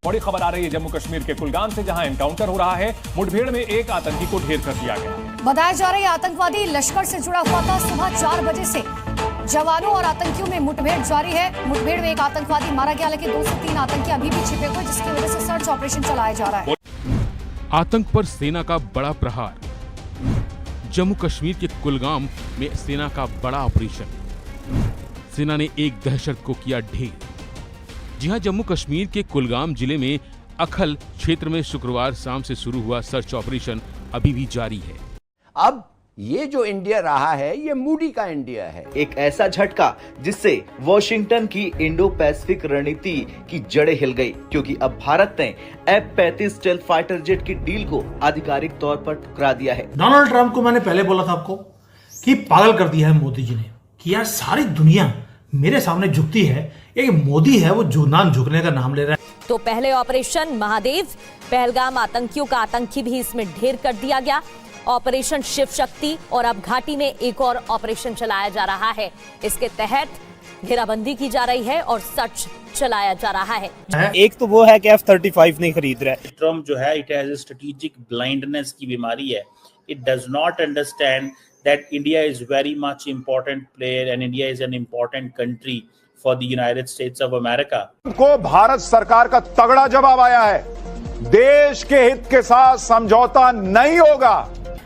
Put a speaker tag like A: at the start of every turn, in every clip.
A: बड़ी खबर आ रही है जम्मू कश्मीर के कुलगाम से, जहां एनकाउंटर हो रहा है। मुठभेड़ में एक आतंकी को ढेर कर दिया गया।
B: बताया जा रहा है आतंकवादी लश्कर से जुड़ा हुआ था। सुबह 4 बजे से जवानों और आतंकियों में मुठभेड़ जारी है। मुठभेड़ में एक आतंकवादी मारा गया, लेकिन 2 से 3 आतंकी अभी भी छिपे हुए, जिसकी वजह से सर्च ऑपरेशन चलाया जा रहा है।
C: आतंक पर सेना का बड़ा प्रहार। जम्मू कश्मीर के कुलगाम में सेना का बड़ा ऑपरेशन। सेना ने एक दहशत को किया ढेर। जी हां, जम्मू कश्मीर के कुलगाम जिले में अखल क्षेत्र में शुक्रवार शाम से शुरू हुआ सर्च ऑपरेशन अभी भी जारी है।
D: अब ये जो इंडिया रहा है, ये मूडी का इंडिया है।
E: एक ऐसा झटका जिससे वॉशिंगटन की इंडो पैसिफिक रणनीति की जड़ें हिल गई, क्योंकि अब भारत ने F-35 स्टेल्थ फाइटर जेट की डील को आधिकारिक तौर पर ठुकरा दिया है।
F: डोनाल्ड ट्रंप को मैंने पहले बोला था आपको कि पागल कर दिया है मोदी जी ने, कि यार सारी दुनिया मेरे सामने झुकती है, एक मोदी है वो जुनान झुकने का नाम ले रहा है।
G: तो पहले ऑपरेशन महादेव पहलगाम आतंकियों का आतंकी भी इसमें ढेर कर दिया गया। ऑपरेशन शिव शक्ति, और अब घाटी में एक और ऑपरेशन चलाया जा रहा है। इसके तहत घेराबंदी की जा रही है और सर्च चलाया जा रहा है।
H: एक तो वो है कि F-35 नहीं खरीद रहा है।
I: ट्रम्प जो है, इट हैज स्ट्रेटेजिक ब्लाइंडनेस की बीमारी है। It does not understand that India is very much important player and India is an important country for the United states of America.
J: को भारत सरकार का तगड़ा जवाब आया है। देश के हित के साथ समझौता नहीं होगा।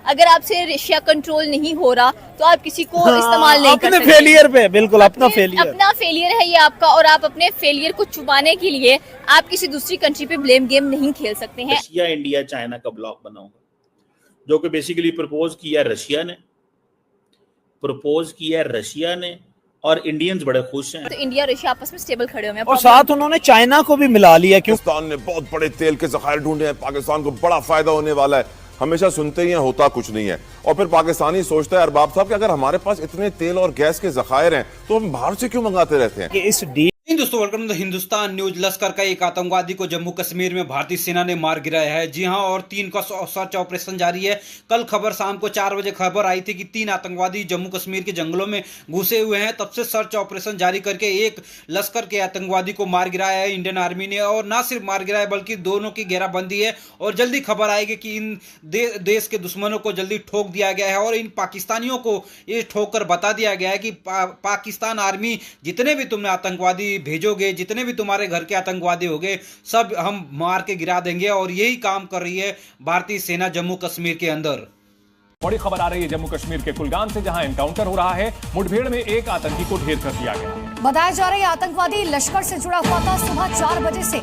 K: अगर आपसे रशिया कंट्रोल नहीं हो रहा तो आप किसी को इस्तेमाल नहीं कर सकते।
H: अपने फेलियर पे, बिल्कुल अपना फेलियर
K: है ये आपका, और आप अपने फेलियर को छुपाने के लिए आप किसी दूसरी कंट्री पे ब्लेम गेम नहीं खेल सकते हैं।
I: रशिया इंडिया चाइना का ब्लॉक बनाऊंगा, जो कि बेसिकली प्रपोज किया रशिया ने और इंडियंस बड़े खुश हैं।
K: तो इंडिया रशिया आपस में स्टेबल खड़े हुए हैं,
H: और साथ उन्होंने चाइना को भी मिला लिया।
J: पाकिस्तान ने बहुत बड़े तेल के जखायर ढूंढे हैं, पाकिस्तान को बड़ा फायदा होने वाला है। हमेशा सुनते ही हैं, होता कुछ नहीं है। और फिर पाकिस्तानी सोचता है अरबाब साहब कि अगर हमारे पास इतने तेल और गैस के जखायर हैं तो हम बाहर से क्यों मंगाते रहते हैं।
H: इस डील
L: दोस्तों, वेलकम टू हिंदुस्तान न्यूज। लश्कर का एक आतंकवादी को जम्मू कश्मीर में भारतीय सेना ने मार गिराया है। जी हां, और 3 का सर्च ऑपरेशन जारी है। कल खबर शाम को 4 बजे खबर आई थी कि 3 आतंकवादी जम्मू कश्मीर के जंगलों में घुसे हुए हैं। तब से सर्च ऑपरेशन जारी करके एक लश्कर के आतंकवादी को मार गिराया है इंडियन आर्मी ने। और ना सिर्फ मार गिराया बल्कि दोनों की घेराबंदी है, और जल्दी खबर आएगी कि इन देश के दुश्मनों को जल्दी ठोक दिया गया है। और इन पाकिस्तानियों को ये ठोक कर बता दिया गया है कि पाकिस्तान आर्मी जितने भी तुमने आतंकवादी भेजोगे, जितने भी तुम्हारे घर के आतंकवादी होंगे, सब हम मार के गिरा देंगे। और यही काम कर रही है भारतीय सेना जम्मू कश्मीर के अंदर।
A: बड़ी खबर आ रही है जम्मू कश्मीर के कुलगाम से, जहां एनकाउंटर हो रहा है। मुठभेड़ में एक आतंकी को ढेर कर दिया गया।
B: बताया जा रहा है आतंकवादी लश्कर से जुड़ा हुआ था। सुबह 4 बजे से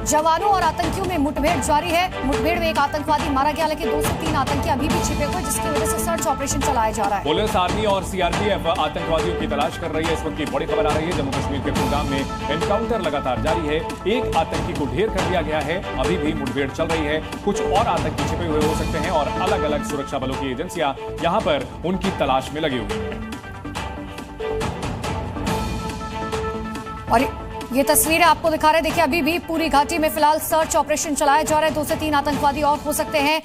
B: जवानों और आतंकियों में मुठभेड़ जारी है। मुठभेड़ में एक आतंकवादी मारा गया, लेकिन 2 से 3 आतंकी अभी भी छिपे हुए, जिसकी वजह से सर्च ऑपरेशन चलाया जा रहा है।
A: पुलिस, आर्मी और सीआरपीएफ आतंकवादियों की तलाश कर रही है। इस वक्त की बड़ी खबर आ रही है जम्मू कश्मीर के कुलगाम में एनकाउंटर लगातार जारी है। एक आतंकी को ढेर कर दिया गया है। अभी भी मुठभेड़ चल रही है। कुछ और आतंकी छिपे हुए हो सकते हैं, और अलग अलग सुरक्षा बलों की एजेंसियां यहां पर उनकी तलाश में लगी हुई है।
B: और ये तस्वीरें आपको दिखा रहे हैं। देखिए, अभी भी पूरी घाटी में फिलहाल सर्च ऑपरेशन चलाया जा रहा है। 2 से 3 आतंकवादी और हो सकते हैं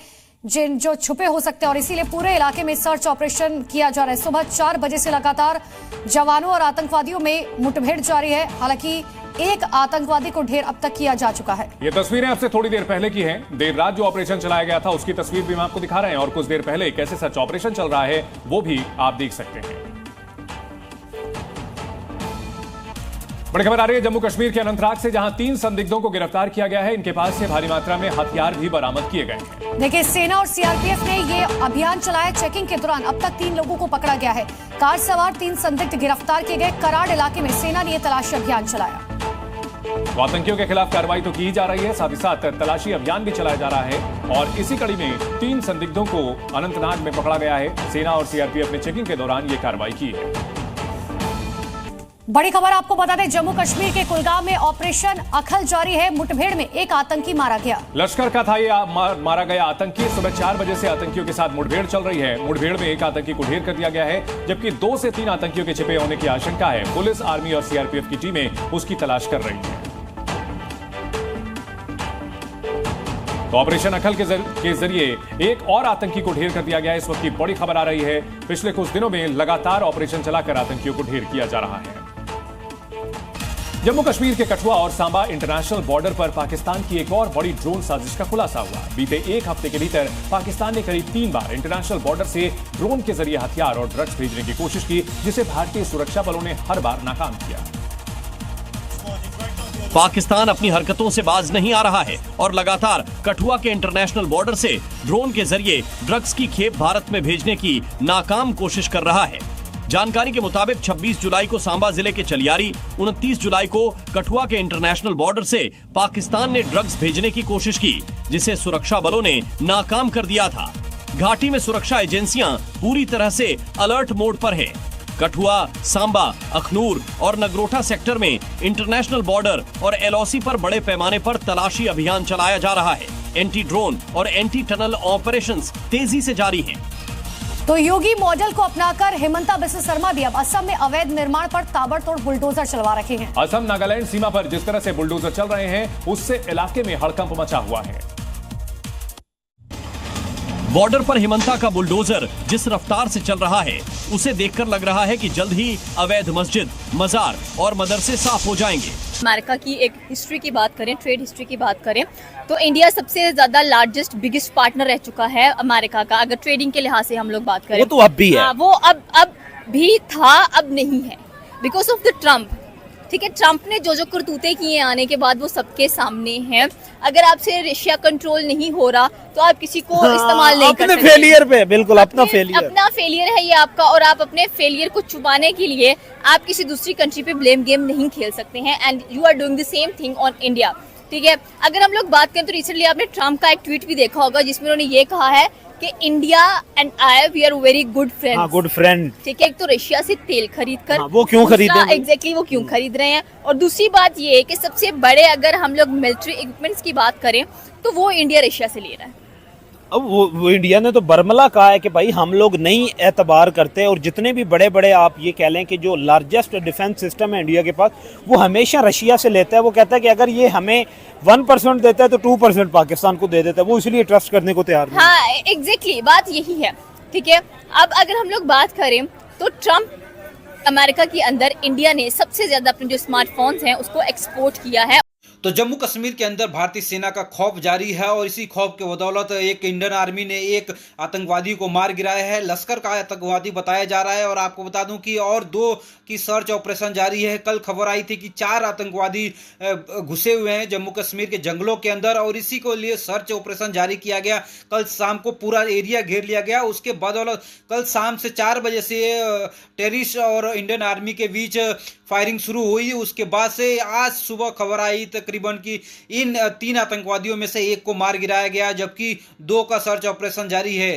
B: जो छुपे हो सकते हैं, और इसीलिए पूरे इलाके में सर्च ऑपरेशन किया जा रहा है। सुबह 4 बजे से लगातार जवानों और आतंकवादियों में मुठभेड़ जारी है। हालांकि एक आतंकवादी को ढेर अब तक किया जा चुका है।
A: ये तस्वीरें आपसे थोड़ी देर पहले की हैं। देर रात जो ऑपरेशन चलाया गया था उसकी तस्वीर भी हम आपको दिखा रहे हैं, और कुछ देर पहले कैसे सर्च ऑपरेशन चल रहा है वो भी आप देख सकते हैं। बड़ी खबर आ रही है जम्मू कश्मीर के अनंतनाग से, जहां 3 संदिग्धों को गिरफ्तार किया गया है। इनके पास से भारी मात्रा में हथियार भी बरामद किए गए हैं।
B: देखिए, सेना और सीआरपीएफ ने ये अभियान चलाया। चेकिंग के दौरान अब तक 3 लोगों को पकड़ा गया है। कार सवार 3 संदिग्ध गिरफ्तार किए गए। कराड़ इलाके में सेना ने यह तलाशी अभियान चलाया।
A: तो आतंकियों के खिलाफ कार्रवाई तो की ही जा रही है, साथ ही साथ तलाशी अभियान भी चलाया जा रहा है। और इसी कड़ी में 3 संदिग्धों को अनंतनाग में पकड़ा गया है। सेना और सीआरपीएफ ने चेकिंग के दौरान ये कार्रवाई की है।
B: बड़ी खबर आपको बता दें, जम्मू कश्मीर के कुलगाम में ऑपरेशन अखल जारी है। मुठभेड़ में एक आतंकी मारा गया।
A: लश्कर का था ये मारा गया आतंकी। सुबह 4 बजे से आतंकियों के साथ मुठभेड़ चल रही है। मुठभेड़ में एक आतंकी को ढेर कर दिया गया है, जबकि 2 से 3 आतंकियों के छिपे होने की आशंका है। पुलिस, आर्मी और सीआरपीएफ की टीमें उसकी तलाश कर रही है। तो ऑपरेशन अखल के जरिए एक और आतंकी को ढेर कर दिया गया है। इस वक्त की बड़ी खबर आ रही है। पिछले कुछ दिनों में लगातार ऑपरेशन चलाकर आतंकियों को ढेर किया जा रहा है। जम्मू कश्मीर के कठुआ और सांबा इंटरनेशनल बॉर्डर पर पाकिस्तान की एक और बड़ी ड्रोन साजिश का खुलासा हुआ। बीते एक हफ्ते के भीतर पाकिस्तान ने करीब 3 बार इंटरनेशनल बॉर्डर से ड्रोन के जरिए हथियार और ड्रग्स भेजने की कोशिश की, जिसे भारतीय सुरक्षा बलों ने हर बार नाकाम किया।
M: पाकिस्तान अपनी हरकतों से बाज नहीं आ रहा है और लगातार कठुआ के इंटरनेशनल बॉर्डर से ड्रोन के जरिए ड्रग्स की खेप भारत में भेजने की नाकाम कोशिश कर रहा है। जानकारी के मुताबिक 26 जुलाई को सांबा जिले के चलियारी, 29 जुलाई को कठुआ के इंटरनेशनल बॉर्डर से पाकिस्तान ने ड्रग्स भेजने की कोशिश की, जिसे सुरक्षा बलों ने नाकाम कर दिया था। घाटी में सुरक्षा एजेंसियां पूरी तरह से अलर्ट मोड पर है। कठुआ, सांबा, अखनूर और नगरोटा सेक्टर में इंटरनेशनल बॉर्डर और एलओसी पर बड़े पैमाने पर तलाशी अभियान चलाया जा रहा है। एंटी ड्रोन और एंटी टनल ऑपरेशंस तेजी से जारी हैं।
B: तो योगी मॉडल को अपनाकर हेमंता बिस्वा शर्मा भी अब असम में अवैध निर्माण पर ताबड़तोड़ बुलडोजर चलवा रहे हैं।
A: असम नागालैंड सीमा पर जिस तरह से बुलडोजर चल रहे हैं, उससे इलाके में हड़कंप मचा हुआ है।
M: बॉर्डर पर हेमंता का बुलडोजर जिस रफ्तार से चल रहा है, उसे देखकर लग रहा है कि जल्द ही अवैध मस्जिद, मजार और मदरसे साफ हो जाएंगे।
K: अमेरिका की एक हिस्ट्री की बात करें, ट्रेड हिस्ट्री की बात करें, तो इंडिया सबसे ज्यादा लार्जेस्ट बिगेस्ट पार्टनर रह चुका है अमेरिका का। अगर ट्रेडिंग के लिहाज से हम लोग बात करें,
H: वो तो अब भी है।
K: वो अब भी था, अब नहीं है, बिकॉज ऑफ द ट्रम्प। ठीक है, ट्रम्प ने जो जो करतूते किए आने के बाद वो सबके सामने हैं। अगर आपसे रशिया कंट्रोल नहीं हो रहा तो आप किसी को इस्तेमाल नहीं कर सकते।
H: अपने फेलियर पे, बिल्कुल अपना
K: फेलियर है ये आपका, और आप अपने फेलियर को छुपाने के लिए आप किसी दूसरी कंट्री पे ब्लेम गेम नहीं खेल सकते हैं। And you are doing the same thing on India. ठीक है, अगर हम लोग बात करें तो रिसेंटली आपने ट्रम्प का एक ट्वीट भी देखा होगा जिसमें उन्होंने ये कहा है कि India and I we are very good friends.
H: हाँ, गुड फ्रेंड।
K: ठीक है, एक तो रशिया से तेल खरीद कर
H: वो क्यों खरीद रहे हैं?
K: एग्जैक्टली वो क्यों खरीद रहे हैं, और दूसरी बात ये है कि सबसे बड़े अगर हम लोग मिलिट्री इक्विपमेंट्स की बात करें तो वो इंडिया रशिया से ले रहा है।
H: अब वो इंडिया ने तो बर्मला कहा है कि भाई हम लोग नहीं एतबार करते, और जितने भी बड़े बड़े आप ये कह लें कि जो लार्जेस्ट डिफेंस सिस्टम है इंडिया के पास, वो हमेशा रशिया से लेता है। वो कहता है कि अगर ये हमें 1% देता है तो 2% पाकिस्तान को दे देता है, वो इसलिए ट्रस्ट करने को तैयार नहीं।
K: हाँ एग्जैक्टली, बात यही है। ठीक है, अब अगर हम लोग बात करें तो ट्रम्प अमेरिका के अंदर इंडिया ने सबसे ज्यादा अपने जो स्मार्टफोन्स हैं उसको एक्सपोर्ट किया है।
L: तो जम्मू कश्मीर के अंदर भारतीय सेना का खौफ जारी है और इसी खौफ के बदौलत एक इंडियन आर्मी ने एक आतंकवादी को मार गिराया है। लश्कर का आतंकवादी बताया जा रहा है और आपको बता दूं कि और 2 की सर्च ऑपरेशन जारी है। कल खबर आई थी कि 4 आतंकवादी घुसे हुए हैं जम्मू कश्मीर के जंगलों के अंदर और इसी को लिए सर्च ऑपरेशन जारी किया गया। कल शाम को पूरा एरिया घेर लिया गया। उसके बदौलत कल शाम से 4 बजे से टेररिस्ट और इंडियन आर्मी के बीच फायरिंग शुरू हुई। उसके बाद से आज सुबह खबर आई तकरीबन कि इन 3 आतंकवादियों में से एक को मार गिराया गया, जबकि 2 का सर्च ऑपरेशन जारी है।